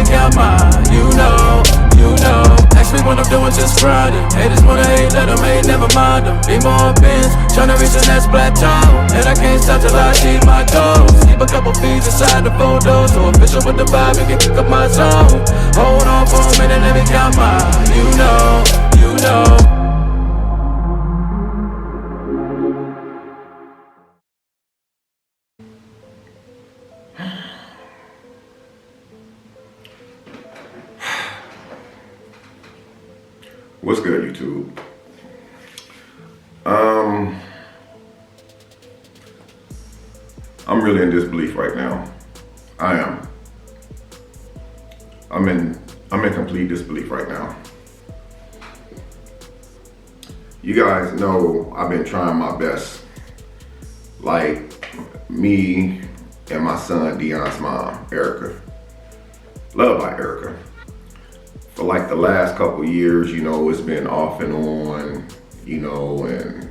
count mine. You know. Ask me what I'm doing, just grinding. Haters wanna hate, let them hate, never mind them. Be more bins, tryna reach the next plateau. And I can't stop till I achieve my goals. Keep a couple feeds inside the photos, so official with the vibe, and can pick up my zone. Hold on for a minute, let me count mine. You know. What's good, YouTube? I'm really in disbelief right now. I am. I'm in complete disbelief right now. You guys know I've been trying my best. Like me and my son Dion's mom, Erica. Loved by Erica. For like the last couple years, you know, it's been off and on, you know, and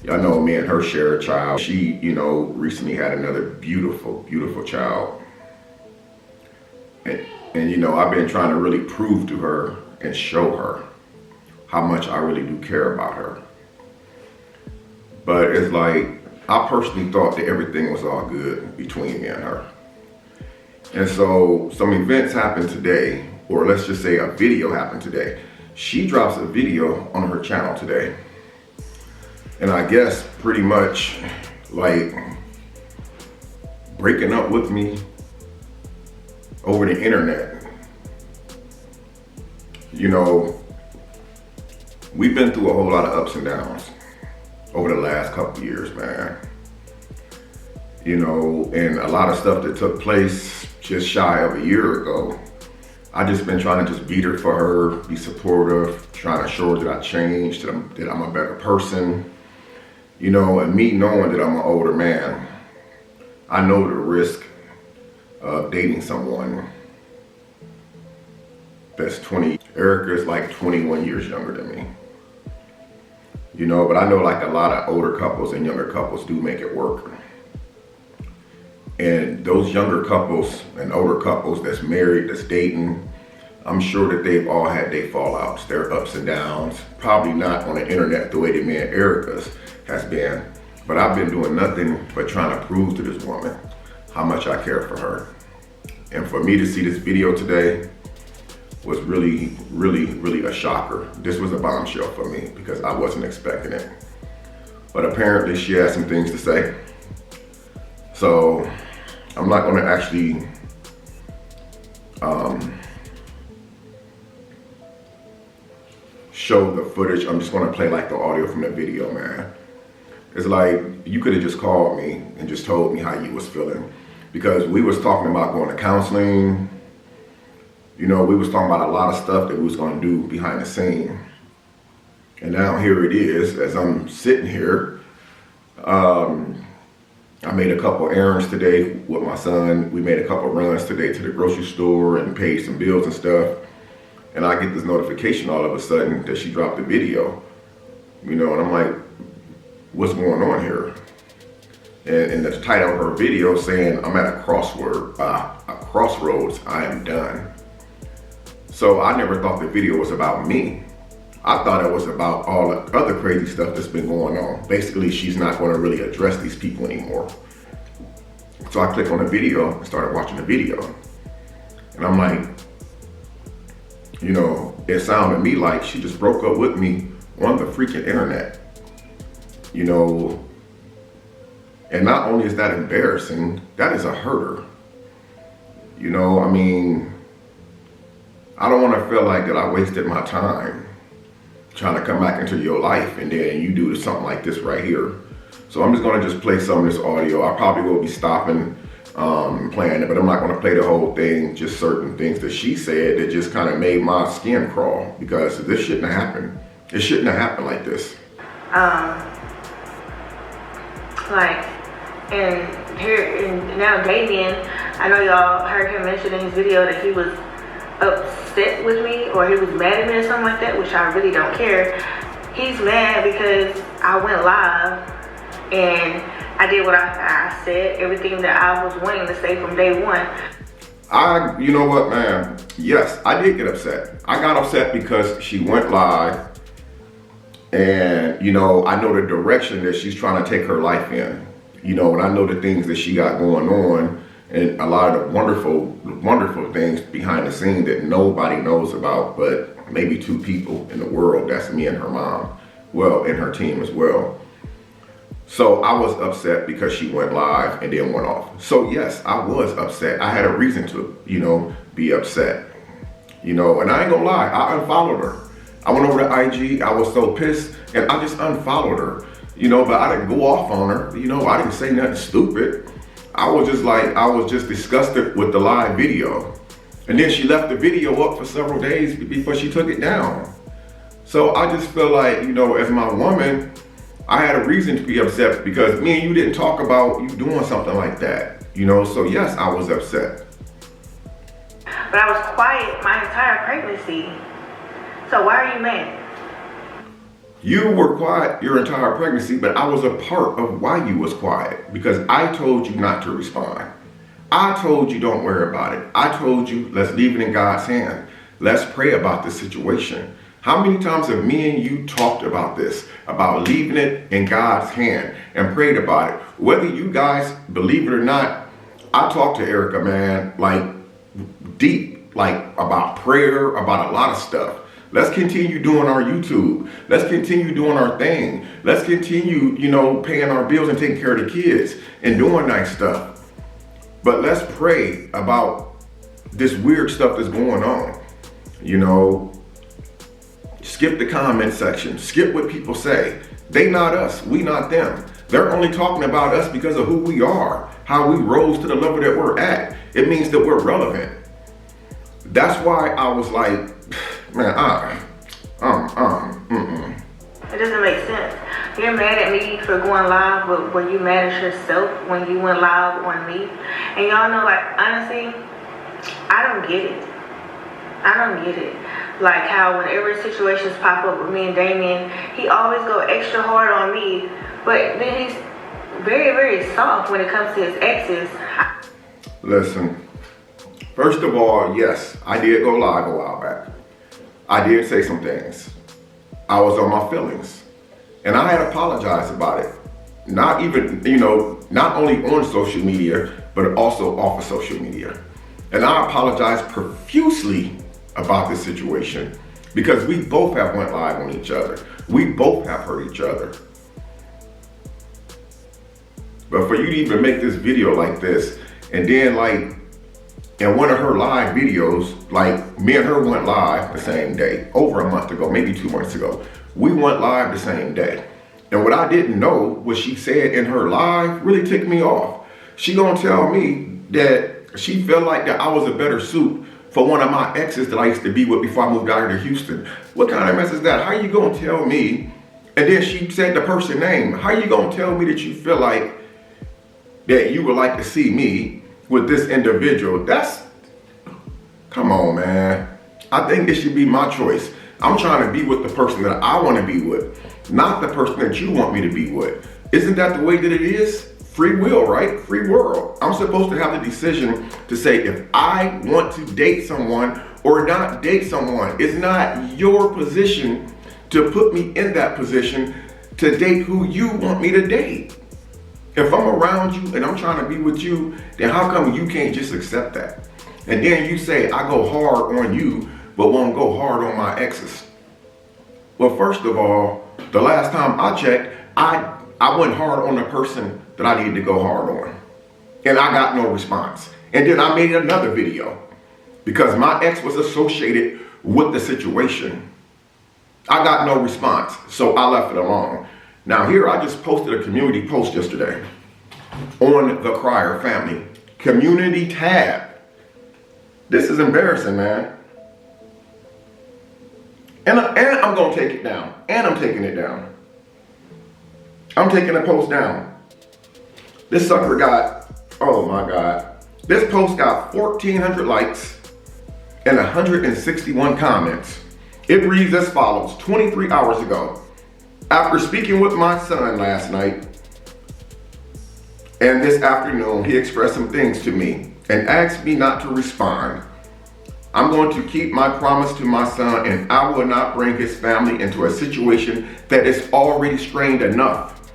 y'all know me and her share a child. She, you know, recently had another beautiful, beautiful child. And you know, I've been trying to really prove to her and show her how much I really do care about her. But it's like, I personally thought that everything was all good between me and her. And so some events happened today, or let's just say a video happened today. She drops a video on her channel today. And I guess pretty much like breaking up with me over the internet. You know, we've been through a whole lot of ups and downs over the last couple years, man. You know, and a lot of stuff that took place just shy of a year ago. I just been trying to just beat her for her, be supportive, trying to show her that I changed, that I'm a better person. You know, and me knowing that I'm an older man, I know the risk of dating someone that's 20. Erica is like 21 years younger than me. You know, but I know like a lot of older couples and younger couples do make it work. And those younger couples and older couples that's married, that's dating, I'm sure that they've all had their fallouts, their ups and downs. Probably not on the internet the way that me and Erica's has been. But I've been doing nothing but trying to prove to this woman how much I care for her. And for me to see this video today was really, really, really a shocker. This was a bombshell for me because I wasn't expecting it. But apparently she had some things to say. So I'm not gonna actually show the footage. I'm just gonna play like the audio from the video, man. It's like, you could have just called me and just told me how you was feeling. Because we was talking about going to counseling. You know, we was talking about a lot of stuff that we was gonna do behind the scene. And now here it is, as I'm sitting here. I made a couple errands today with my son. We made a couple runs today to the grocery store and paid some bills and stuff. And I get this notification all of a sudden that she dropped a video. You know, and I'm like, what's going on here? And the title of her video saying, I'm at a crossroads, I am done. So I never thought the video was about me. I thought it was about all the other crazy stuff that's been going on. Basically, she's not going to really address these people anymore. So I clicked on the video and started watching the video. And I'm like, you know, it sounded to me like she just broke up with me on the freaking internet. You know, and not only is that embarrassing, that is a hurter. You know, I mean, I don't want to feel like that I wasted my time trying to come back into your life and then you do something like this right here. So I'm just gonna just play some of this audio. I probably will be stopping playing it, but I'm not gonna play the whole thing, just certain things that she said that just kind of made my skin crawl because this shouldn't have happened. It shouldn't have happened like this. And here, and now Damien, I know y'all heard him mention in his video that he was upset with me or he was mad at me or something like that, which I really don't care. He's mad because I went live and I did what I said, everything that I was wanting to say from day one. You know what, man? Yes, I did get upset. I got upset because she went live, and you know, I know the direction that she's trying to take her life in. You know, and I know the things that she got going on, and a lot of the wonderful things behind the scene that nobody knows about, but maybe 2 people in the world. That's me and her mom. Well, and her team as well. So I was upset because she went live and then went off. So yes, I was upset. I had a reason to, you know, be upset. You know, and I ain't gonna lie, I unfollowed her. I went over to IG, I was so pissed, and I just unfollowed her. You know, but I didn't go off on her. You know, I didn't say nothing stupid. I was just disgusted with the live video. And then she left the video up for several days before she took it down. So I just feel like, you know, as my woman, I had a reason to be upset because me and you didn't talk about you doing something like that. You know, so yes, I was upset. But I was quiet my entire pregnancy. So why are you mad? You were quiet your entire pregnancy, but I was a part of why you was quiet because I told you not to respond. I told you don't worry about it. I told you let's leave it in God's hand. Let's pray about this situation. How many times have me and you talked about this, about leaving it in God's hand and prayed about it? Whether you guys believe it or not, I talked to Erica, man, like deep, like about prayer, about a lot of stuff. Let's continue doing our YouTube. Let's continue doing our thing. Let's continue, you know, paying our bills and taking care of the kids and doing nice stuff. But let's pray about this weird stuff that's going on. You know, skip the comment section. Skip what people say. They not us. We not them. They're only talking about us because of who we are, how we rose to the level that we're at. It means that we're relevant. That's why I was like, man, It doesn't make sense. You're mad at me for going live, but were you mad at yourself when you went live on me? And y'all know, like, honestly, I don't get it. I don't get it. Like how whenever situations pop up with me and Damien, he always go extra hard on me, but then he's very, very soft when it comes to his exes. Listen, first of all, yes, I did go live a while back. I did say some things. I was on my feelings. And I had apologized about it. Not even, you know, not only on social media, but also off of social media. And I apologized profusely about this situation because we both have went live on each other. We both have hurt each other. But for you to even make this video like this, and then like, in one of her live videos, like me and her went live the same day, over a month ago, maybe 2 months ago. We went live the same day. And what I didn't know, what she said in her live really ticked me off. She gonna tell me that she felt like that I was a better suit for one of my exes that I used to be with before I moved out here to Houston. What kind of mess is that? How you gonna tell me? And then she said the person name. How you gonna tell me that you feel like that you would like to see me with this individual? Come on, man. I think it should be my choice. I'm trying to be with the person that I want to be with, not the person that you want me to be with. Isn't that the way that it is? Free will, right? Free world. I'm supposed to have the decision to say if I want to date someone or not date someone. It's not your position to put me in that position to date who you want me to date. If I'm around you and I'm trying to be with you, then how come you can't just accept that? And then you say, I go hard on you, but won't go hard on my exes. Well, first of all, the last time I checked, I went hard on the person that I needed to go hard on. And I got no response. And then I made another video because my ex was associated with the situation. I got no response, so I left it alone. Now here I just posted a community post yesterday on the Crier family. Community tab. This is embarrassing, man. And I'm gonna take it down. And I'm taking it down. I'm taking the post down. This sucker got, oh my God. This post got 1,400 likes and 161 comments. It reads as follows: 23 hours ago, after speaking with my son last night and this afternoon, he expressed some things to me. and asked me not to respond. I'm going to keep my promise to my son, and I will not bring his family into a situation that is already strained enough.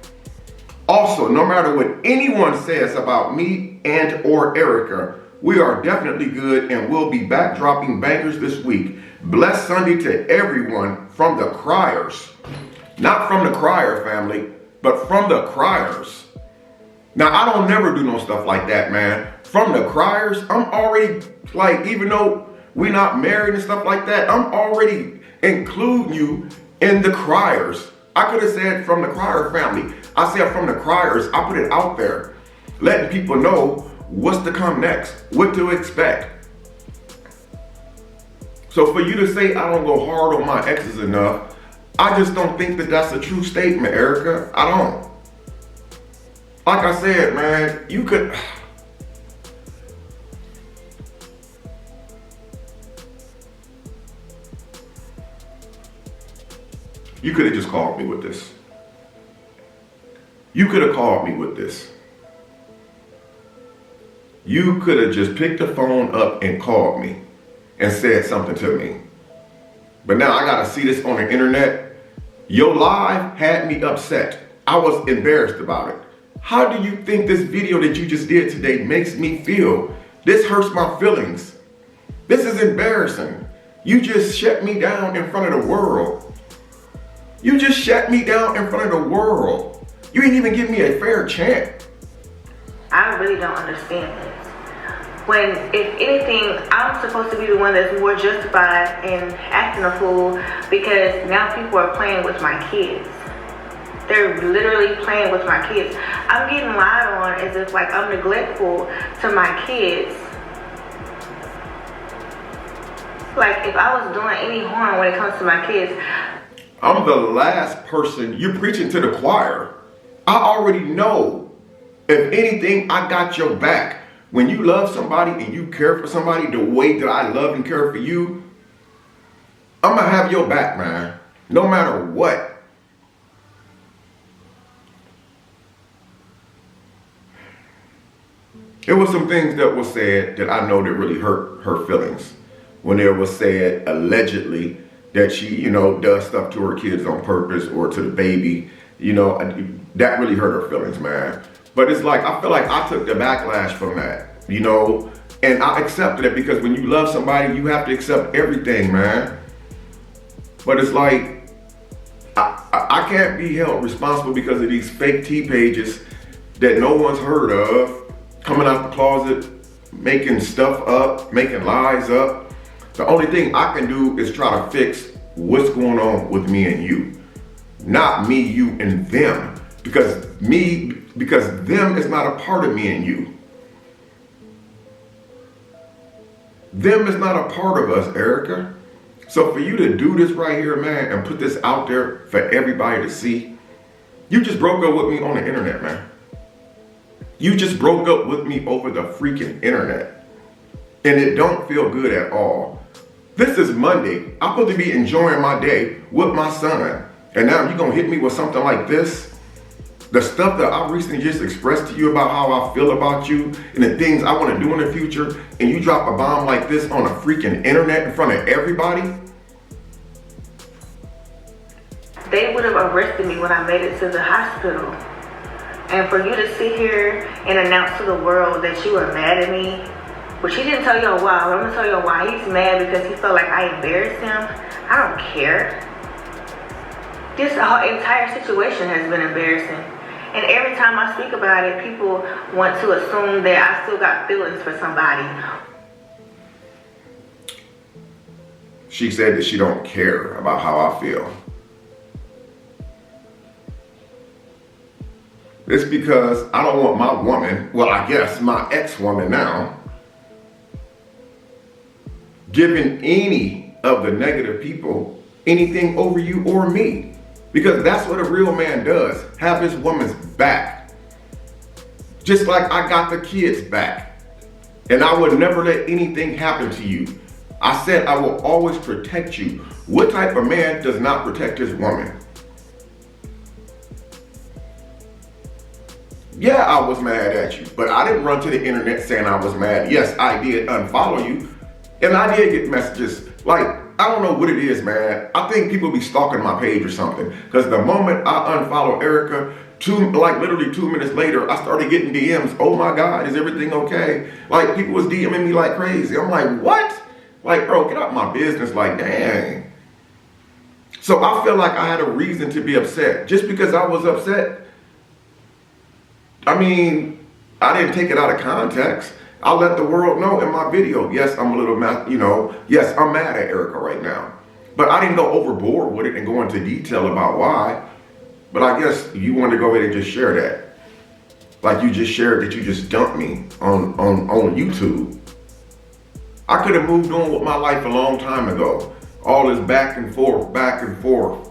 Also, no matter what anyone says about me and or Erica, we are definitely good and we'll be back dropping bangers this week. Blessed Sunday to everyone from the Criers. Not from the Crier family, but from the Criers. Now, I don't never do no stuff like that, man. From the Criers, I'm already, like, even though we're not married and stuff like that, I'm already including you in the Criers. I could have said from the Crier family. I said from the Criers, I put it out there, letting people know what's to come next, what to expect. So for you to say I don't go hard on my exes enough, I just don't think that that's a true statement, Erica. I don't. Like I said, man, you could... You could have just called me with this. You could have called me with this. You could have just picked the phone up and called me and said something to me. But now I gotta see this on the internet. Your live had me upset. I was embarrassed about it. How do you think this video that you just did today makes me feel? This hurts my feelings. This is embarrassing. You just shut me down in front of the world. You just shut me down in front of the world. You didn't even give me a fair chance. I really don't understand this. When, if anything, I'm supposed to be the one that's more justified in acting a fool because now people are playing with my kids. They're literally playing with my kids. I'm getting lied on as if like I'm neglectful to my kids. Like if I was doing any harm when it comes to my kids. I'm the last person, you're preaching to the choir. I already know. If anything, I got your back. When you love somebody and you care for somebody the way that I love and care for you, I'm gonna have your back, man. No matter what. There was some things that were said that I know that really hurt her feelings. When it was said, allegedly, that she, does stuff to her kids on purpose or to the baby, that really hurt her feelings, man. But it's like, I feel like I took the backlash from that, and I accepted it because when you love somebody, you have to accept everything, man. But it's like, I can't be held responsible because of these fake T pages that no one's heard of, coming out the closet, making stuff up, making lies up. The only thing I can do is try to fix what's going on with me and you. Not me, you, and them. Because them is not a part of me and you. Them is not a part of us, Erica. So for you to do this right here, man, and put this out there for everybody to see, you just broke up with me on the internet, man. You just broke up with me over the freaking internet. And it don't feel good at all. This is Monday. I'm supposed to be enjoying my day with my son. And now you're gonna hit me with something like this? The stuff that I recently just expressed to you about how I feel about you and the things I wanna do in the future, and you drop a bomb like this on a freaking internet in front of everybody? They would have arrested me when I made it to the hospital. And for you to sit here and announce to the world that you are mad at me, which he didn't tell y'all why, but I'm gonna tell y'all why. He's mad because he felt like I embarrassed him. I don't care. This whole entire situation has been embarrassing. And every time I speak about it, people want to assume that I still got feelings for somebody. She said that she don't care about how I feel. It's because I don't want my woman, well, I guess my ex-woman now, giving any of the negative people anything over you or me. Because that's what a real man does, have his woman's back. Just like I got the kids back. And I would never let anything happen to you. I said I will always protect you. What type of man does not protect his woman? Yeah, I was mad at you, but I didn't run to the internet saying I was mad. Yes, I did unfollow you, and I did get messages. Like, I don't know what it is, man. I think people be stalking my page or something, because the moment I unfollow Erica, literally 2 minutes later, I started getting DMs. Oh my God, is everything okay? Like, people was DMing me like crazy. I'm like, what? Like, bro, get out my business. Like, dang. So I feel like I had a reason to be upset. Just because I was upset, I mean, I didn't take it out of context. I let the world know in my video, yes, I'm a little mad, yes, I'm mad at Erica right now. But I didn't go overboard with it and go into detail about why. But I guess you want to go ahead and just share that. Like you just shared that you just dumped me on YouTube. I could have moved on with my life a long time ago. All this back and forth, back and forth.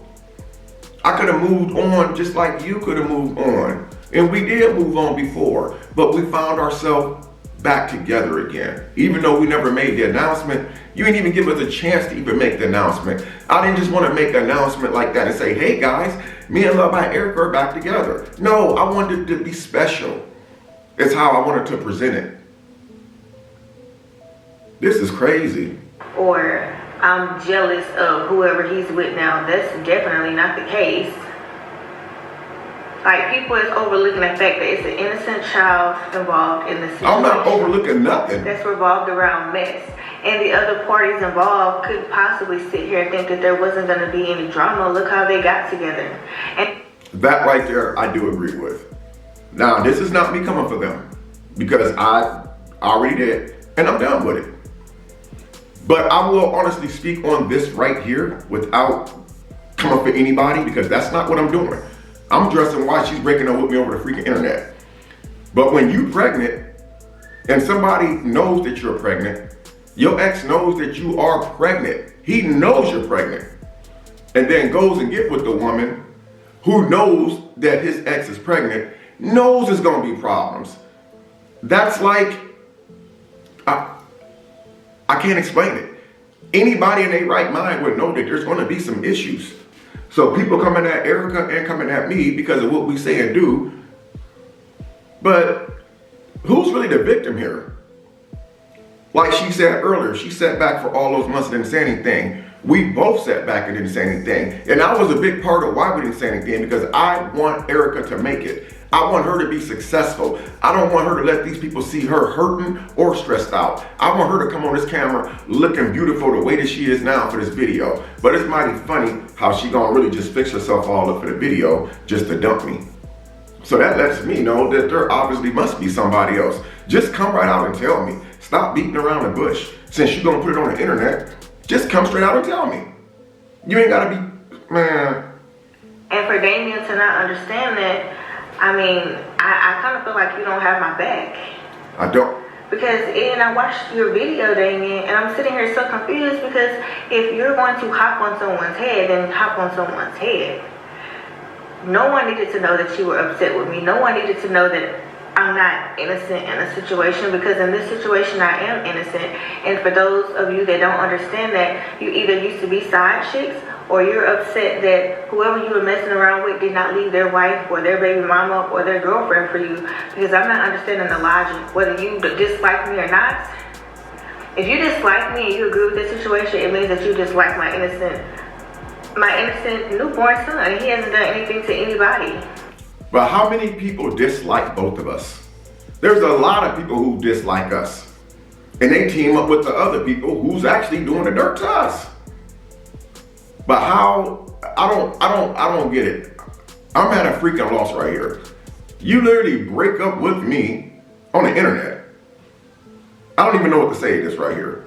I could have moved on just like you could have moved on. And we did move on before, but we found ourselves back together again. Even though we never made the announcement, you didn't even give us a chance to even make the announcement. I didn't just want to make the announcement like that and say, hey guys, me and Love by Erica are back together. No, I wanted it to be special. It's how I wanted to present it. This is crazy. Or I'm jealous of whoever he's with now. That's definitely not the case. Like, people is overlooking the fact that it's an innocent child involved in the situation. I'm not overlooking nothing. That's revolved around mess. And the other parties involved could possibly sit here and think that there wasn't going to be any drama. Look how they got together. And that right there, I do agree with. Now, this is not me coming for them, because I already did, and I'm done with it. But I will honestly speak on this right here without coming for anybody, because that's not what I'm doing. I'm dressing why she's breaking up with me over the freaking internet. But when you pregnant and somebody knows that you're pregnant, your ex knows that you are pregnant. He knows you're pregnant. And then goes and get with the woman who knows that his ex is pregnant, knows there's gonna be problems. That's like, I can't explain it. Anybody in their right mind would know that there's gonna be some issues. So people coming at Erica and coming at me because of what we say and do. But who's really the victim here? Like she said earlier, she sat back for all those months and didn't say anything. We both sat back and didn't say anything. And that was a big part of why we didn't say anything, because I want Erica to make it. I want her to be successful. I don't want her to let these people see her hurting or stressed out. I want her to come on this camera looking beautiful the way that she is now for this video. But it's mighty funny how she gonna really just fix herself all up for the video just to dump me. So that lets me know that there obviously must be somebody else. Just come right out and tell me. Stop beating around the bush. Since you're gonna put it on the internet, just come straight out and tell me. You ain't gotta be, man. And for Damien to not understand that, I mean, I kind of feel like you don't have my back. I don't. Because, and I watched your video, Damien, and I'm sitting here so confused, because if you're going to hop on someone's head, then hop on someone's head. No one needed to know that you were upset with me. No one needed to know that I'm not innocent in a situation, because in this situation I am innocent. And for those of you that don't understand that, you either used to be side chicks, or you're upset that whoever you were messing around with did not leave their wife or their baby mama or their girlfriend for you. Because I'm not understanding the logic, whether you dislike me or not. If you dislike me and you agree with this situation, it means that you dislike my innocent newborn son, and he hasn't done anything to anybody. But how many people dislike both of us? There's a lot of people who dislike us, and they team up with the other people who's actually doing the dirt to us. But how? I don't get it. I'm at a freaking loss right here. You literally break up with me on the internet. I don't even know what to say to this right here.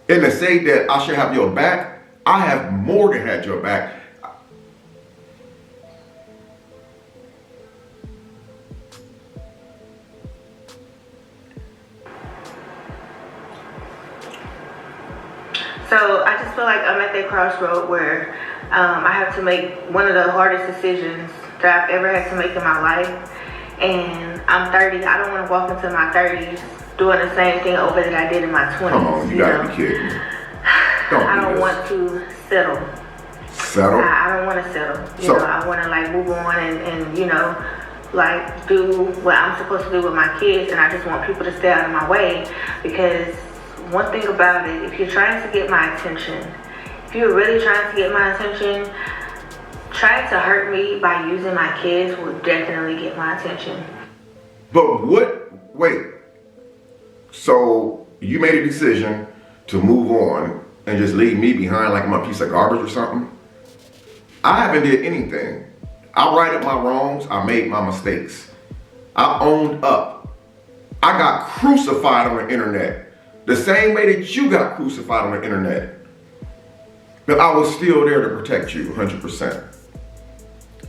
And to say that I should have your back, I have more than had your back. So I just feel like I'm at that crossroad where I have to make one of the hardest decisions that I've ever had to make in my life. And I'm 30. I don't want to walk into my 30s doing the same thing over that I did in my 20s. Come on, you gotta be kidding me. I don't want to settle. Settle? I don't want to settle. You know, I want to like move on and like do what I'm supposed to do with my kids, and I just want people to stay out of my way. Because one thing about it, if you're trying to get my attention, if you're really trying to get my attention, trying to hurt me by using my kids will definitely get my attention. But wait, so you made a decision to move on and just leave me behind like I'm a piece of garbage or something? I haven't did anything. I righted my wrongs, I made my mistakes. I owned up. I got crucified on the internet, the same way that you got crucified on the internet. But I was still there to protect you 100%.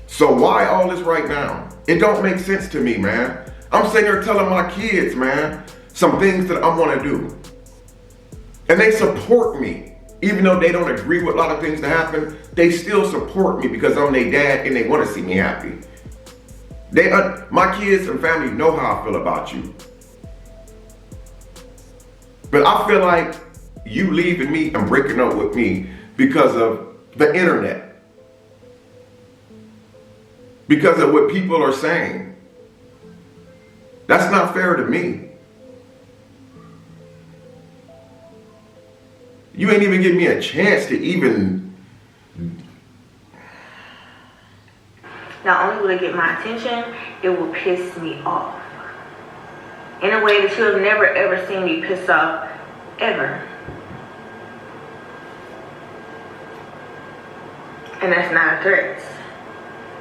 So why all this right now? It don't make sense to me, man. I'm sitting here telling my kids, man, some things that I want to do. And they support me. Even though they don't agree with a lot of things that happen, they still support me because I'm their dad and they want to see me happy. My kids and family know how I feel about you. But I feel like you leaving me and breaking up with me because of the internet. Because of what people are saying. That's not fair to me. You ain't even give me a chance to even... Not only will it get my attention, it will piss me off. In a way that you'll never ever see me pissed off, ever. And that's not a threat.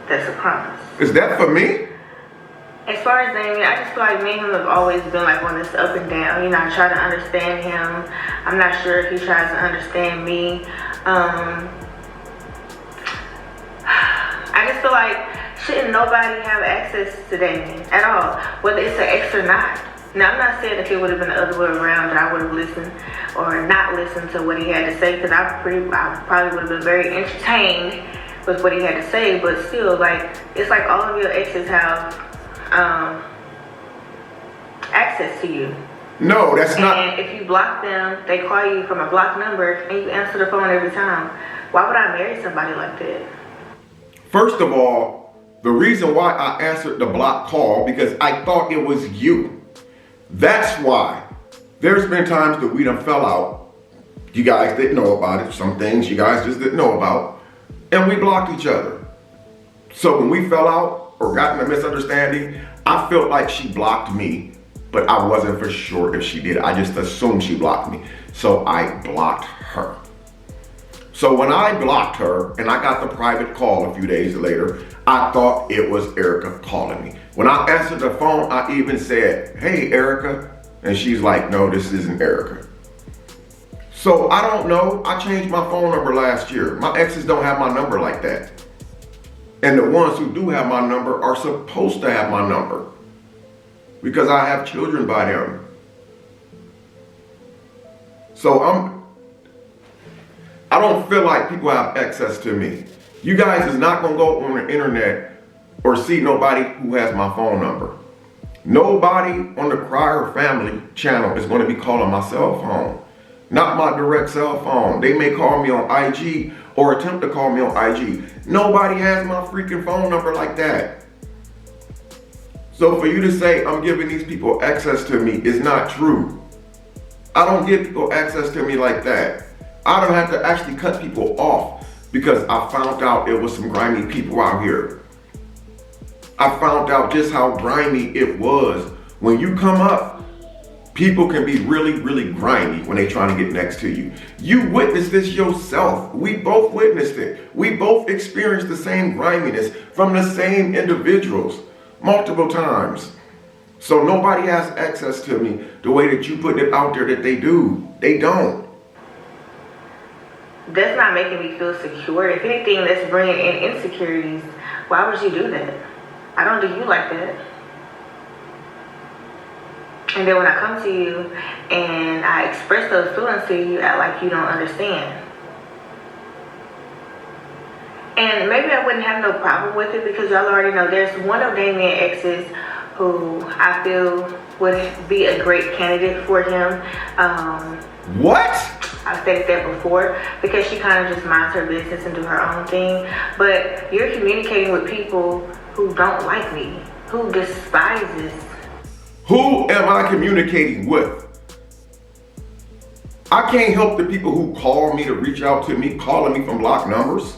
That's a promise. Is that for me? As far as Damien, I just feel like me and him have always been like on this up and down. You know, I try to understand him. I'm not sure if he tries to understand me. I just feel like shouldn't nobody have access to Damien at all, whether it's an ex or not. Now, I'm not saying if it would have been the other way around that I would have listened or not listened to what he had to say, because I probably would have been very entertained with what he had to say. But still, like, it's like all of your exes have access to you. No, that's not. And if you block them, they call you from a blocked number and you answer the phone every time. Why would I marry somebody like that? First of all, the reason why I answered the block call because I thought it was you. That's why. There's been times that we done fell out. You guys didn't know about it. Some things you guys just didn't know about. And we blocked each other. So when we fell out or got in a misunderstanding, I felt like she blocked me, but I wasn't for sure if she did. I just assumed she blocked me. So I blocked her. So when I blocked her and I got the private call a few days later, I thought it was Erica calling me. When I answered the phone, I even said, "Hey, Erica." And she's like, "No, this isn't Erica." So I don't know. I changed my phone number last year. My exes don't have my number like that. And the ones who do have my number are supposed to have my number because I have children by them. So I don't feel like people have access to me. You guys is not gonna go on the internet or see nobody who has my phone number. Nobody on the Crier family channel is gonna be calling my cell phone. Not my direct cell phone. They may call me on IG or attempt to call me on IG. Nobody has my freaking phone number like that. So for you to say I'm giving these people access to me is not true. I don't give people access to me like that. I don't have to actually cut people off because I found out it was some grimy people out here. I found out just how grimy it was. When you come up, people can be really, really grimy when they trying to get next to you. You witnessed this yourself. We both witnessed it. We both experienced the same griminess from the same individuals multiple times. So nobody has access to me the way that you put it out there that they do. They don't. That's not making me feel secure. If anything, that's bringing in insecurities. Why would you do that? I don't do you like that. And then when I come to you and I express those feelings to you, you act like you don't understand. And maybe I wouldn't have no problem with it because y'all already know there's one of Damien's exes who I feel would be a great candidate for him. What? I've stated that before because she kind of just minds her business and do her own thing. But you're communicating with people who don't like me, who despises. Who am I communicating with? I can't help the people who call me to reach out to me, calling me from blocked numbers.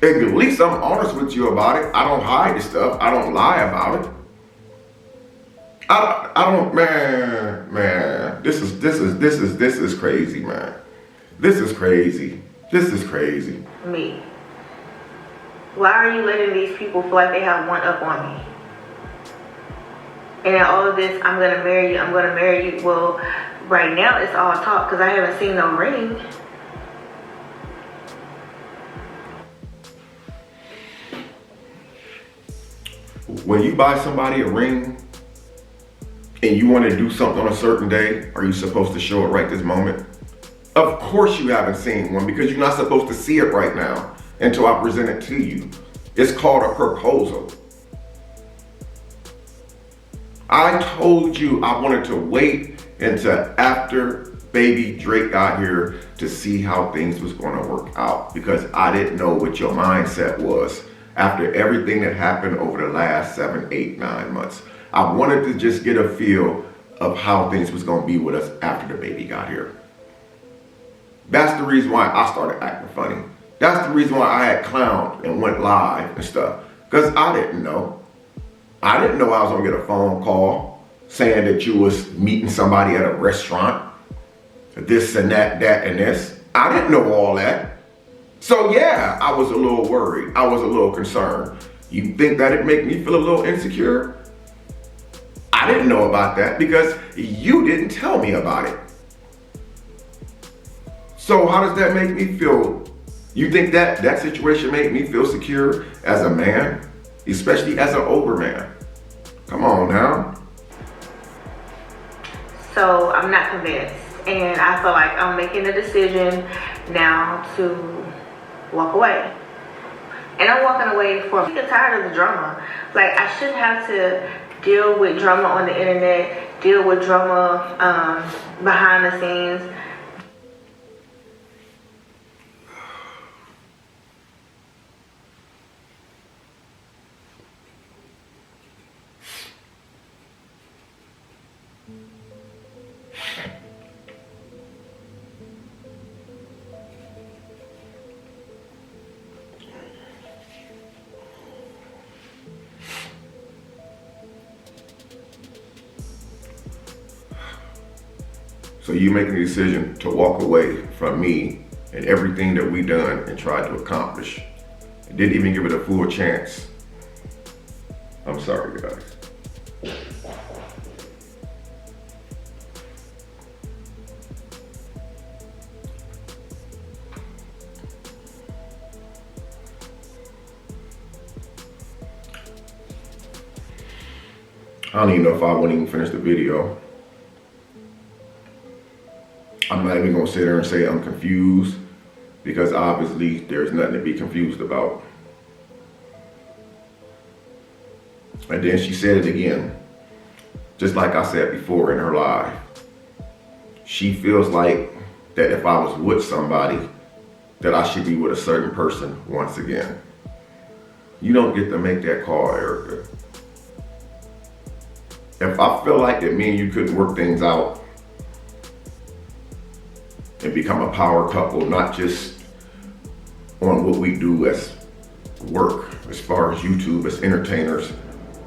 At least I'm honest with you about it. I don't hide the stuff. I don't lie about it. I don't, man. This is crazy, man. This is crazy. Me. Why are you letting these people feel like they have one up on me? And in all of this, I'm gonna marry you. Well, right now it's all talk because I haven't seen no ring. When you buy somebody a ring and you want to do something on a certain day, are you supposed to show it right this moment? Of course you haven't seen one because you're not supposed to see it right now until I present it to you. It's called a proposal. I told you I wanted to wait until after baby Drake got here to see how things was going to work out because I didn't know what your mindset was after everything that happened over the last 7, 8, 9 months. I wanted to just get a feel of how things was going to be with us after the baby got here. That's the reason why I started acting funny. That's the reason why I had clowned and went live and stuff. Because I didn't know. I didn't know I was going to get a phone call saying that you was meeting somebody at a restaurant. This and that and this. I didn't know all that. So yeah, I was a little worried. I was a little concerned. You think that'd make me feel a little insecure? I didn't know about that because you didn't tell me about it. So how does that make me feel? You think that situation made me feel secure as a man, especially as an older man? Come on now. So I'm not convinced, and I feel like I'm making a decision now to walk away. And I'm walking away for I'm tired of the drama. Like, I shouldn't have to deal with drama on the internet, deal with drama behind the scenes. So you making a decision to walk away from me and everything that we done and tried to accomplish. And didn't even give it a full chance. I'm sorry, guys. I don't even know if I won't even finish the video. I'm not even gonna sit there and say I'm confused because obviously there's nothing to be confused about. And then she said it again, just like I said before in her live. She feels like that if I was with somebody, that I should be with a certain person once again. You don't get to make that call, Erica. If I feel like that me and you couldn't work things out and become a power couple, not just on what we do as work, as far as YouTube, as entertainers,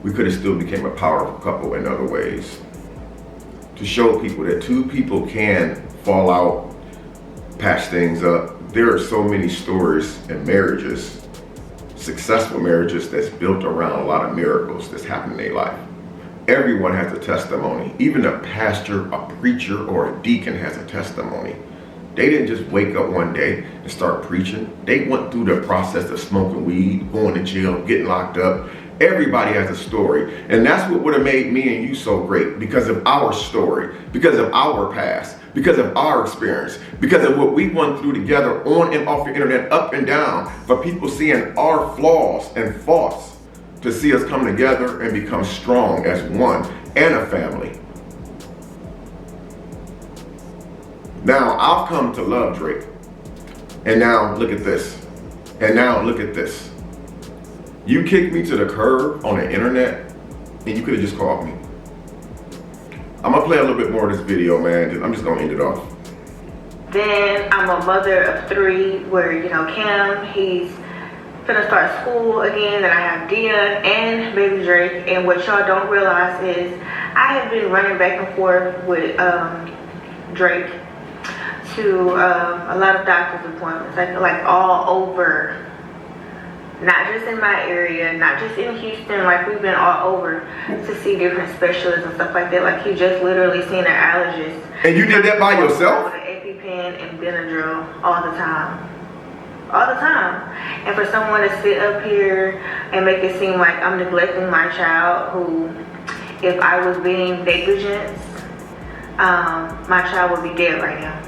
we could have still became a powerful couple in other ways. To show people that two people can fall out, patch things up. There are so many stories in marriages, successful marriages that's built around a lot of miracles that's happened in their life. Everyone has a testimony. Even a pastor, a preacher, or a deacon has a testimony. They didn't just wake up one day and start preaching. They went through the process of smoking weed, going to jail, getting locked up. Everybody has a story. And that's what would have made me and you so great, because of our story, because of our past, because of our experience, because of what we went through together on and off the internet, up and down, for people seeing our flaws and faults, to see us come together and become strong as one and a family. Now, I've come to love Drake. And now look at this. And now look at this. You kicked me to the curb on the internet, and you could have just called me. I'm gonna play a little bit more of this video, man, and I'm just gonna end it off. Then I'm a mother of 3 where, you know, Cam, he's finna start school again. Then I have Dia and baby Drake. And what y'all don't realize is I have been running back and forth with Drake to a lot of doctor's appointments, like all over. Not just in my area, not just in Houston, like we've been all over to see different specialists and stuff like that. Like he just literally seen an allergist. And you did that by yourself? With an EpiPen and Benadryl all the time. All the time. And for someone to sit up here and make it seem like I'm neglecting my child, who, if I was being negligent, my child would be dead right now.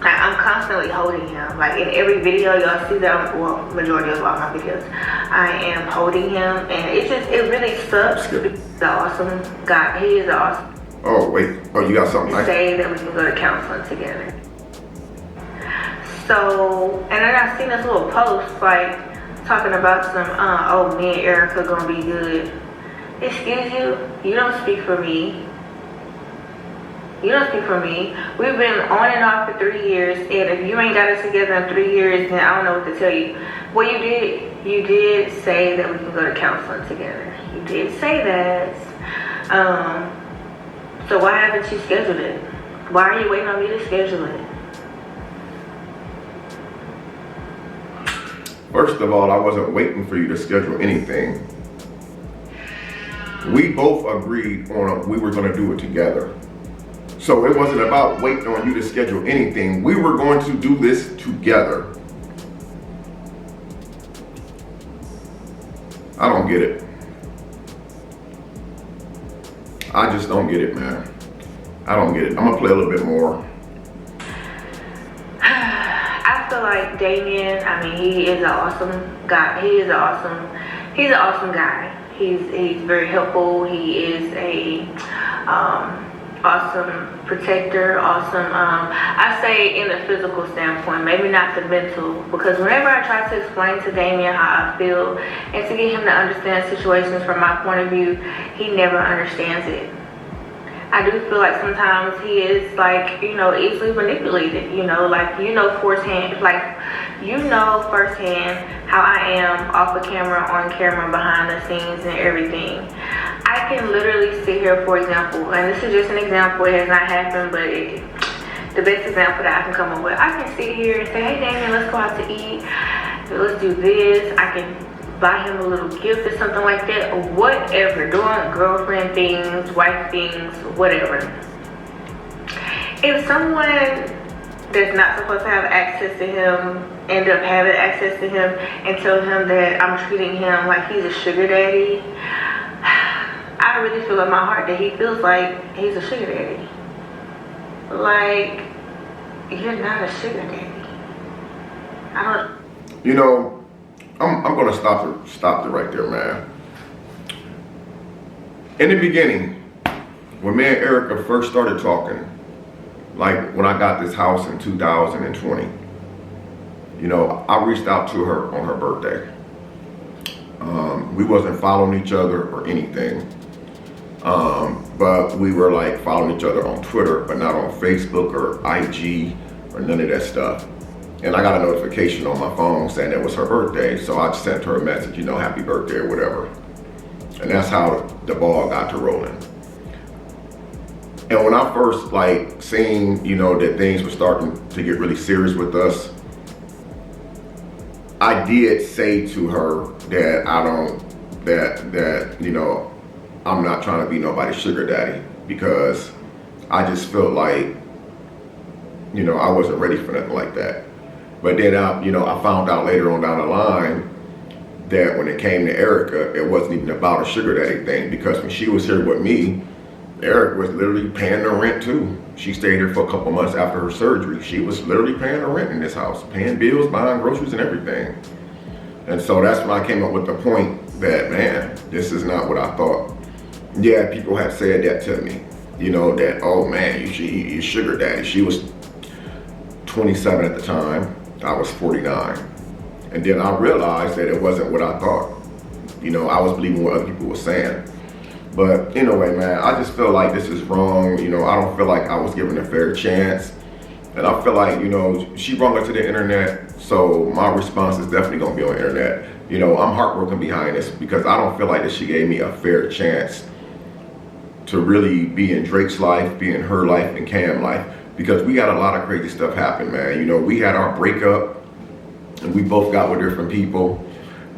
I'm constantly holding him. Like in every video y'all see that, well, majority of all my videos, I am holding him, and it really sucks. He's an awesome guy. He is awesome. Oh wait, oh you got something nice? Say that we can go to counseling together. So, and then I seen this little post like talking about some, oh, me and Erica gonna be good. Excuse you, you don't speak for me. You don't speak for me. We've been on and off for 3 years, and if you ain't got us together in 3 years, then I don't know what to tell you. Well, you did say that we can go to counseling together. You did say that. So why haven't you scheduled it? Why are you waiting on me to schedule it? First of all, I wasn't waiting for you to schedule anything. We both agreed on we were gonna do it together. So it wasn't about waiting on you to schedule anything. We were going to do this together. I don't get it. I just don't get it, man. I don't get it. I'm gonna play a little bit more. I feel like Damien, I mean, he is an awesome guy. He's an awesome guy. He's very helpful. He is a awesome protector, awesome, I say in the physical standpoint, maybe not the mental, because whenever I try to explain to Damien how I feel and to get him to understand situations from my point of view, he never understands it. I do feel like sometimes he is like, you know, easily manipulated, you know, like, you know, firsthand how I am off of camera, on camera, behind the scenes and everything. I can literally sit here, for example, and this is just an example, it has not happened, but the best example that I can come up with. I can sit here and say, hey Damien, let's go out to eat, let's do this. I can buy him a little gift or something like that, or whatever, doing girlfriend things, wife things, whatever. If someone that's not supposed to have access to him end up having access to him and tell him that I'm treating him like he's a sugar daddy, I really feel in my heart that he feels like he's a sugar daddy. Like, you're not a sugar daddy. I don't. You know, I'm gonna stop it right there, man. In the beginning, when me and Erica first started talking, like when I got this house in 2020, you know, I reached out to her on her birthday. We wasn't following each other or anything, but we were like following each other on Twitter, but not on Facebook or IG or none of that stuff. And I got a notification on my phone saying it was her birthday, so I sent her a message, you know, happy birthday or whatever. And that's how the ball got to rolling. And when I first like seen, you know, that things were starting to get really serious with us, I did say to her that you know, I'm not trying to be nobody's sugar daddy, because I just felt like, you know, I wasn't ready for nothing like that. But then I found out later on down the line that when it came to Erica, it wasn't even about a sugar daddy thing, because when she was here with me, Eric was literally paying the rent too. She stayed here for a couple months after her surgery. She was literally paying the rent in this house, paying bills, buying groceries and everything. And so that's when I came up with the point that, man, this is not what I thought. Yeah, people have said that to me, you know, that, oh man, you sugar daddy. She was 27 at the time. I was 49. And then I realized that it wasn't what I thought. You know, I was believing what other people were saying. But anyway, man, I just feel like this is wrong. You know, I don't feel like I was given a fair chance. And I feel like, you know, she brought her to the internet, so my response is definitely gonna be on the internet. You know, I'm heartbroken behind this because I don't feel like that she gave me a fair chance to really be in Drake's life, be in her life, and Cam life. Because we got a lot of crazy stuff happen, man. You know, we had our breakup, and we both got with different people.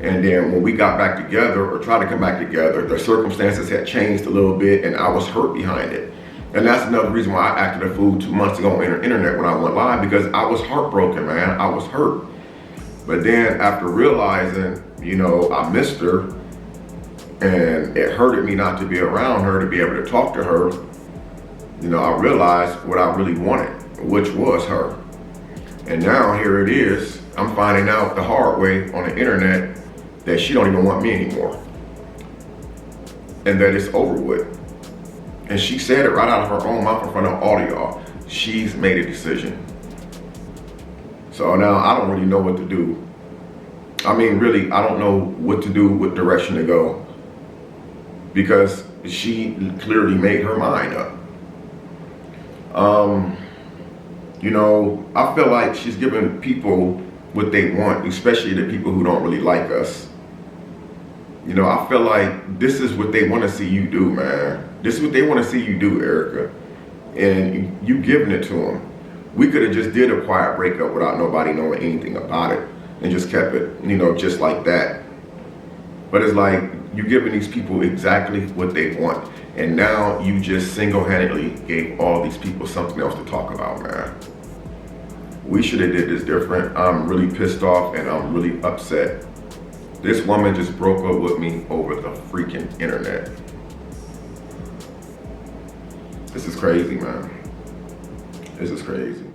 And then when we got back together, or tried to come back together, the circumstances had changed a little bit, and I was hurt behind it. And that's another reason why I acted a fool 2 months ago on the internet when I went live, because I was heartbroken, man. I was hurt. But then after realizing, you know, I missed her, and it hurted me not to be around her, to be able to talk to her, you know, I realized what I really wanted, which was her. And now here it is, I'm finding out the hard way on the internet that she don't even want me anymore. And that it's over with. And she said it right out of her own mouth in front of all of y'all. She's made a decision. So now I don't really know what to do. I mean, really, I don't know what to do, what direction to go. Because she clearly made her mind up. You know, I feel like she's giving people what they want, especially the people who don't really like us. You know, I feel like this is what they want to see you do, man. This is what they want to see you do, Erica. And you giving it to them. We could have just did a quiet breakup without nobody knowing anything about it and just kept it, you know, just like that. But it's like you're giving these people exactly what they want. And now you just single-handedly gave all these people something else to talk about, man. We should have did this different. I'm really pissed off and I'm really upset. This woman just broke up with me over the freaking internet. This is crazy, man. This is crazy.